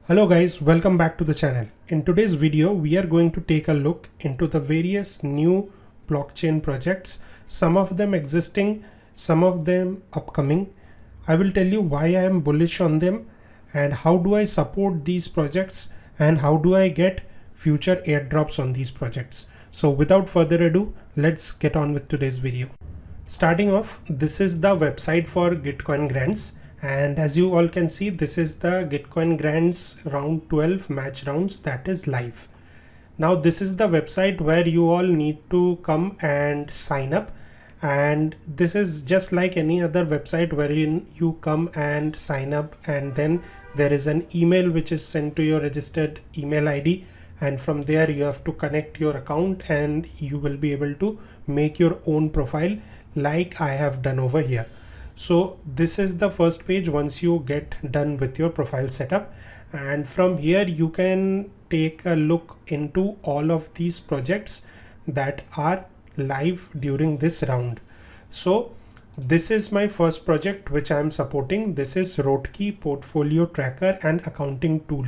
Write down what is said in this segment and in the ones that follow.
Hello guys, welcome back to the channel. In today's video, we are going to take a look into the various new blockchain projects, some of them existing, some of them upcoming. I will tell you why I am bullish on them and how do I support these projects and how do I get future airdrops on these projects. So without further ado, let's get on with today's video. Starting off, this is the website for Gitcoin grants. And as you all can see, this is the Gitcoin grants round 12 match rounds that is live. Now this is the website where you all need to come and sign up, and this is just like any other website wherein you come and sign up and then there is an email which is sent to your registered email ID, and from there you have to connect your account and you will be able to make your own profile like I have done over here. So this is the first page once you get done with your profile setup, and from here you can take a look into all of these projects that are live during this round. So this is my first project which I am supporting. This is Roadkey portfolio tracker and accounting tool,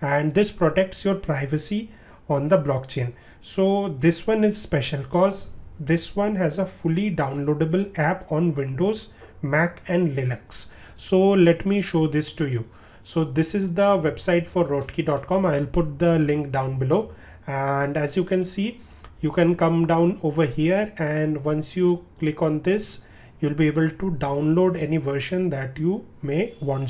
and this protects your privacy on the blockchain. So this one is special because this one has a fully downloadable app on Windows, Mac and Linux. So let me show this to you. So this is the website for roadkey.com. I'll put the link down below, and as you can see, you can come down over here, and once you click on this, you'll be able to download any version that you may want.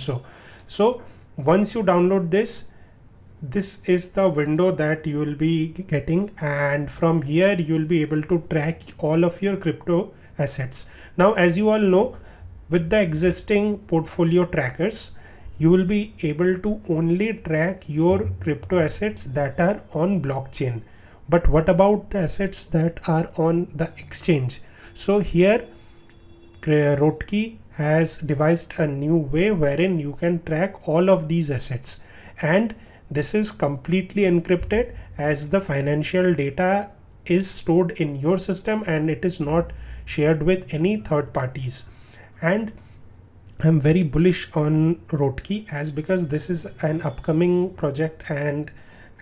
So once you download this is the window that you will be getting, and from here you will be able to track all of your crypto assets. Now, as you all know, with the existing portfolio trackers, you will be able to only track your crypto assets that are on blockchain. But what about the assets that are on the exchange? So here Roadkey has devised a new way wherein you can track all of these assets, and this is completely encrypted as the financial data is stored in your system and it is not shared with any third parties. And I'm very bullish on Roadkey as because this is an upcoming project and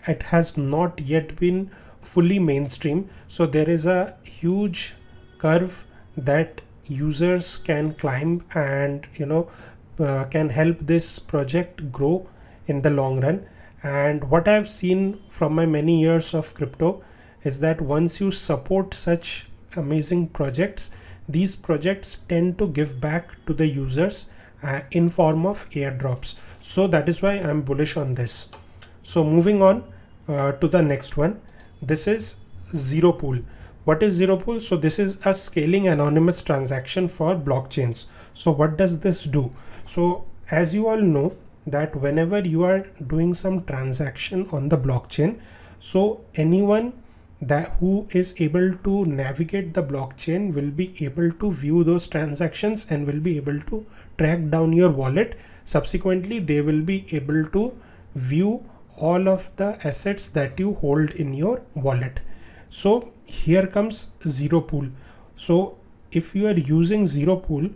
it has not yet been fully mainstream. So there is a huge curve that users can climb and can help this project grow in the long run. And what I've seen from my many years of crypto is that once you support such amazing projects, these projects tend to give back to the users in form of airdrops. So that is why I'm bullish on this. So moving on to the next one, this is ZeroPool. What is ZeroPool? So this is a scaling anonymous transaction for blockchains. So what does this do? So as you all know that whenever you are doing some transaction on the blockchain, so anyone who is able to navigate the blockchain will be able to view those transactions and will be able to track down your wallet. Subsequently, they will be able to view all of the assets that you hold in your wallet. So here comes ZeroPool. So if you are using ZeroPool,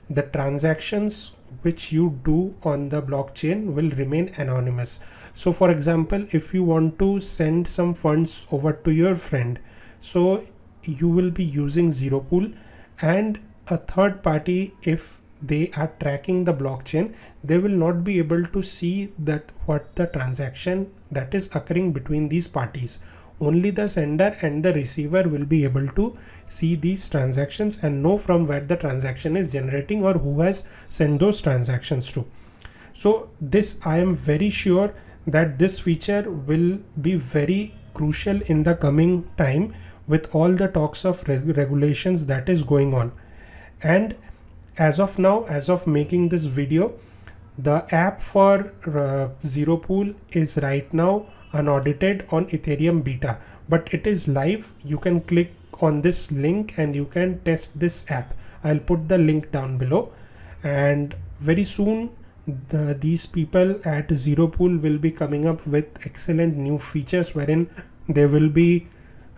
the transactions which you do on the blockchain will remain anonymous. So for example, if you want to send some funds over to your friend, so you will be using ZeroPool, and a third party, if they are tracking the blockchain, they will not be able to see that what the transaction that is occurring between these parties. Only the sender and the receiver will be able to see these transactions and know from where the transaction is generating or who has sent those transactions to. So this, I am very sure that this feature will be very crucial in the coming time with all the talks of regulations that is going on. And as of now, as of making this video, the app for ZeroPool is right now unaudited on Ethereum beta, but it is live. You can click on this link and you can test this app. I'll put the link down below, and very soon these people at ZeroPool will be coming up with excellent new features wherein they will be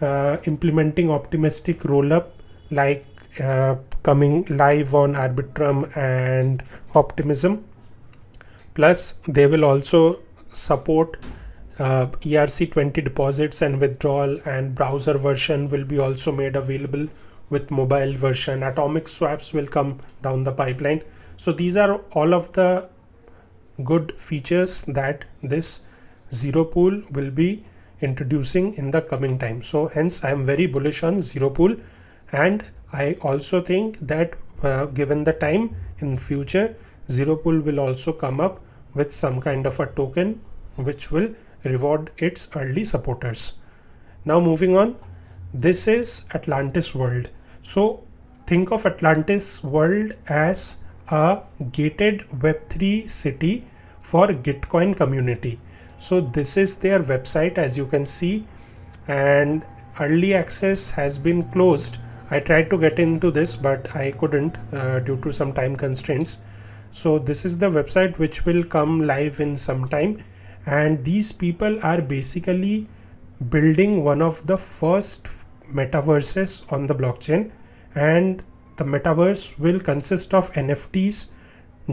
implementing optimistic rollup, like coming live on Arbitrum and Optimism. Plus they will also support ERC20 deposits and withdrawal, and browser version will be also made available with mobile version. Atomic swaps will come down the pipeline. So these are all of the good features that this ZeroPool will be introducing in the coming time. So hence I am very bullish on ZeroPool, and I also think that given the time in future, ZeroPool will also come up with some kind of a token which will reward its early supporters. Now moving on, this is Atlantis World. So think of Atlantis World as a gated Web3 city for Gitcoin community. So this is their website, as you can see, and early access has been closed. I tried to get into this, but I couldn't due to some time constraints. So this is the website which will come live in some time, and these people are basically building one of the first metaverses on the blockchain, and the metaverse will consist of NFTs,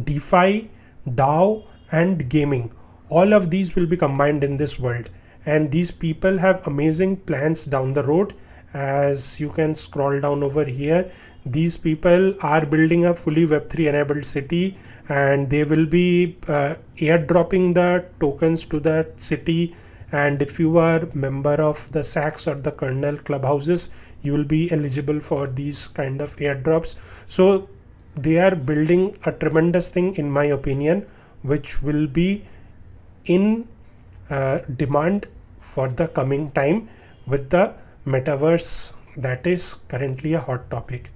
DeFi, DAO and gaming. All of these will be combined in this world, and these people have amazing plans down the road. As you can scroll down over here, these people are building a fully Web3 enabled city, and they will be airdropping the tokens to that city. And if you are member of the SACs or the kernel clubhouses, you will be eligible for these kind of airdrops. So they are building a tremendous thing, in my opinion, which will be in demand for the coming time with the metaverse that is currently a hot topic.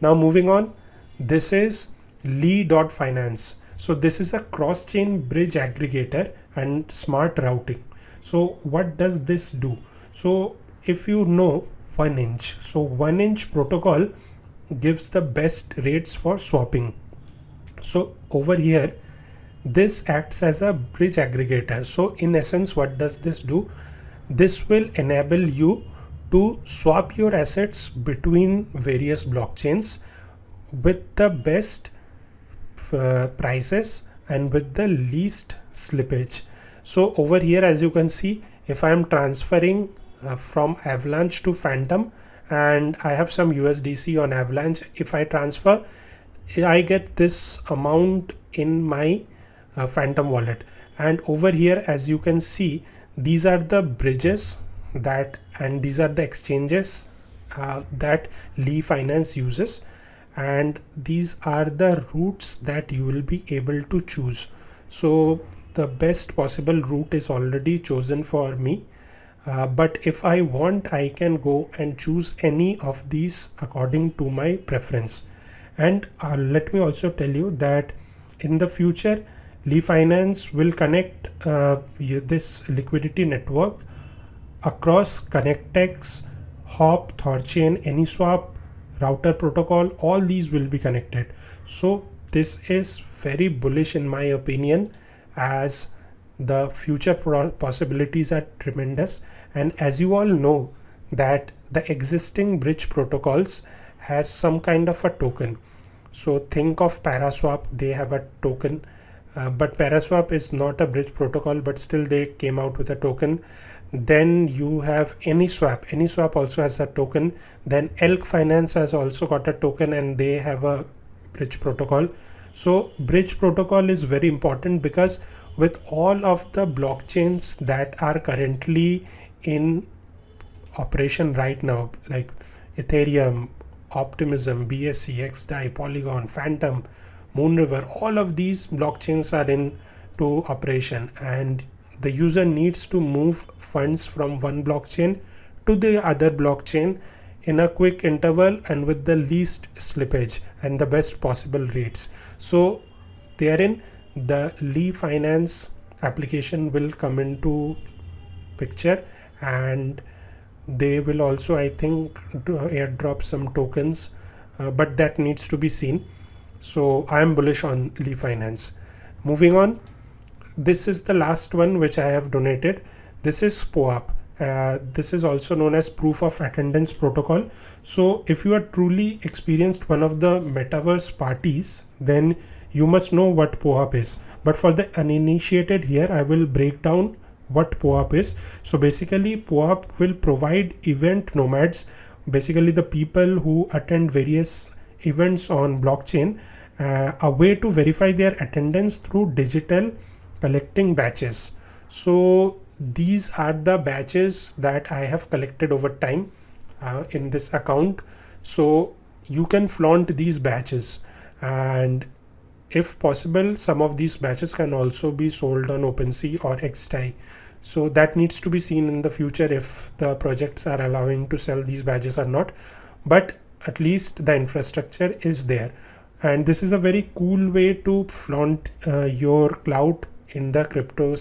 Now moving on, this is Lee.finance. So this is a cross-chain bridge aggregator and smart routing. So what does this do? So if you know 1inch, so 1inch protocol gives the best rates for swapping. So over here, this acts as a bridge aggregator. So in essence, what does this do? This will enable you to swap your assets between various blockchains with the best prices and with the least slippage. So over here, as you can see, if I am transferring from Avalanche to Phantom, and I have some USDC on Avalanche, if I transfer, I get this amount in my Phantom wallet. And over here, as you can see, these are the bridges that, and these are the exchanges that Lee Finance uses, and these are the routes that you will be able to choose. So the best possible route is already chosen for me, but if I want, I can go and choose any of these according to my preference. And let me also tell you that in the future, Lee Finance will connect this liquidity network across ConnectX, Hop, Thorchain, AnySwap, Router protocol. All these will be connected. So this is very bullish in my opinion, as the future possibilities are tremendous. And as you all know, that the existing bridge protocols has some kind of a token. So think of Paraswap, they have a token, but Paraswap is not a bridge protocol, but still they came out with a token. Then you have AnySwap also has a token. Then Elk Finance has also got a token, and they have a bridge protocol. So bridge protocol is very important, because with all of the blockchains that are currently in operation right now, like Ethereum, Optimism, BSC, XDAI, Polygon, Phantom, Moonriver, all of these blockchains are into operation, and the user needs to move funds from one blockchain to the other blockchain in a quick interval and with the least slippage and the best possible rates. So therein, the Lee Finance application will come into picture, and they will also, I think, airdrop some tokens, but that needs to be seen. So I am bullish on Lee Finance. Moving on, this is the last one which I have donated. This is POAP. This is also known as proof of attendance protocol. So if you are truly experienced one of the metaverse parties, then you must know what POAP is. But for the uninitiated here, I will break down what POAP is. So basically POAP will provide event nomads, basically the people who attend various events on blockchain, a way to verify their attendance through digital collecting batches. So these are the batches that I have collected over time in this account. So you can flaunt these batches, and if possible some of these batches can also be sold on OpenSea or XTI. So that needs to be seen in the future if the projects are allowing to sell these badges or not, but at least the infrastructure is there. And this is a very cool way to flaunt your clout in the crypto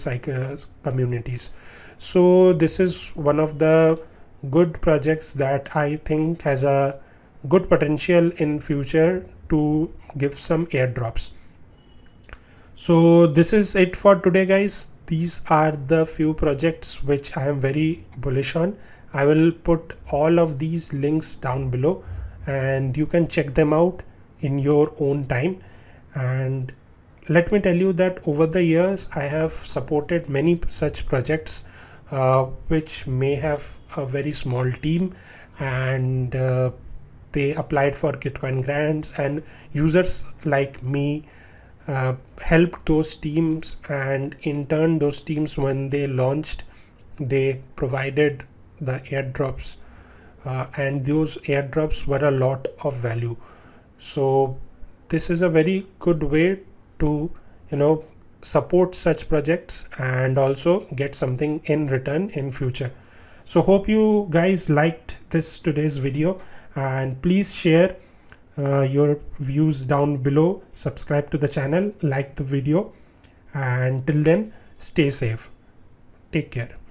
communities. So this is one of the good projects that I think has a good potential in future to give some airdrops. So this is it for today, guys. These are the few projects which I am very bullish on. I will put all of these links down below and you can check them out in your own time. And let me tell you that over the years I have supported many such projects which may have a very small team, and they applied for Gitcoin grants, and users like me helped those teams, and in turn those teams, when they launched, they provided the airdrops, and those airdrops were a lot of value. So this is a very good way to support such projects and also get something in return in future. So hope you guys liked this today's video, and please share your views down below, subscribe to the channel, like the video, and till then stay safe, take care.